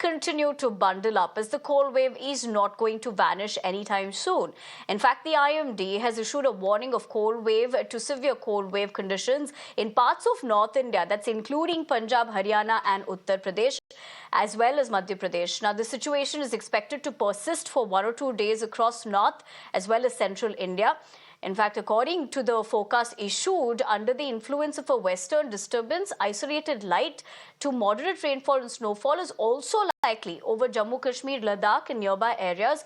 continue to bundle up as the cold wave is not going to vanish anytime soon. In fact, the IMD has issued a warning of cold wave to severe cold wave conditions in parts of North India, that's including Punjab, Haryana and Uttar Pradesh, as well as Madhya Pradesh. Now, the situation is expected to persist for 1 or 2 days across North as well as Central India. In fact, according to the forecast issued, under the influence of a western disturbance, isolated light to moderate rainfall and snowfall is also likely over Jammu Kashmir, Ladakh and nearby areas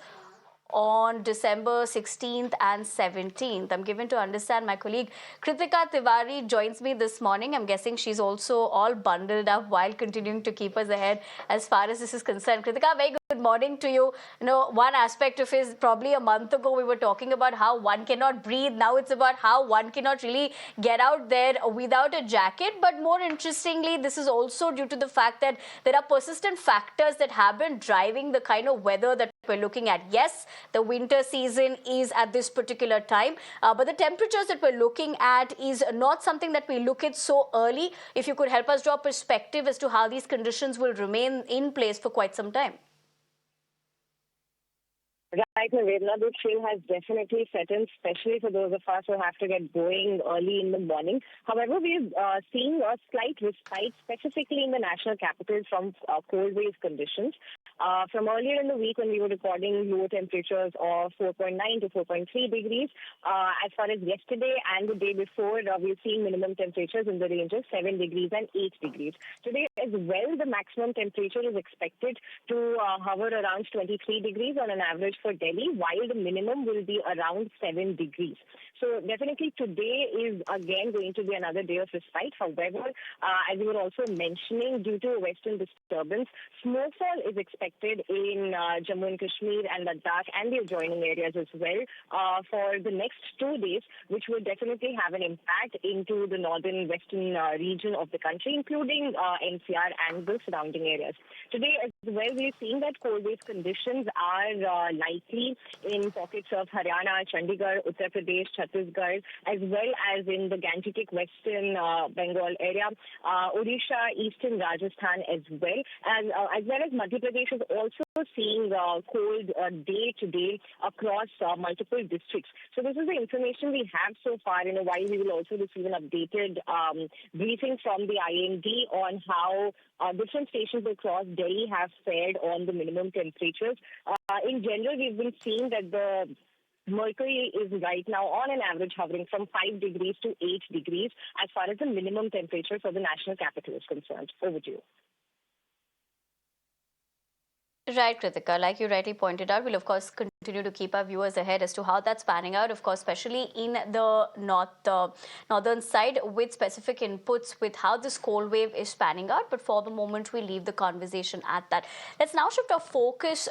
on December 16th and 17th. I'm given to understand my colleague Kritika Tiwari joins me this morning. I'm guessing she's also all bundled up while continuing to keep us ahead as far as this is concerned. Kritika, very good morning to you. You know, one aspect of it is probably a month ago we were talking about how one cannot breathe. Now it's about how one cannot really get out there without a jacket. But more interestingly, this is also due to the fact that there are persistent factors that have been driving the kind of weather that we're looking at. Yes, the winter season is at this particular time, but the temperatures that we're looking at is not something that we look at so early. If you could help us draw perspective as to how these conditions will remain in place for quite some time. Right, Nivedna, the chill has definitely set in, especially for those of us who have to get going early in the morning. However, we're seeing a slight respite, specifically in the national capital, from cold wave conditions. From earlier in the week when we were recording low temperatures of 4.9 to 4.3 degrees, as far as yesterday and the day before, we're seeing minimum temperatures in the range of 7 degrees and 8 degrees. Today as well, the maximum temperature is expected to hover around 23 degrees on an average for Delhi, while the minimum will be around 7 degrees. So definitely today is again going to be another day of respite. However, as you were also mentioning, due to a western disturbance, snowfall is expected in Jammu and Kashmir and Ladakh and the adjoining areas as well for the next 2 days, which will definitely have an impact into the northern western region of the country, including NCR and the surrounding areas. Today as well, we're seeing that cold wave conditions are likely in pockets of Haryana, Chandigarh, Uttar Pradesh, Chhattisgarh, as well as in the Gangetic Western Bengal area, Odisha, Eastern Rajasthan as well as Madhya Pradesh is also seeing cold day to day across multiple districts. So this is the information we have so far. In a while, we will also receive an updated briefing from the IMD on how different stations across Delhi have fared on the minimum temperatures. In general, we've been seeing that the mercury is right now on an average hovering from 5 degrees to 8 degrees as far as the minimum temperature for the national capital is concerned. Over to you. Right, Kritika. Like you rightly pointed out, we'll of course continue to keep our viewers ahead as to how that's panning out, of course, especially in the northern side with specific inputs with how this cold wave is panning out. But for the moment, we leave the conversation at that. Let's now shift our focus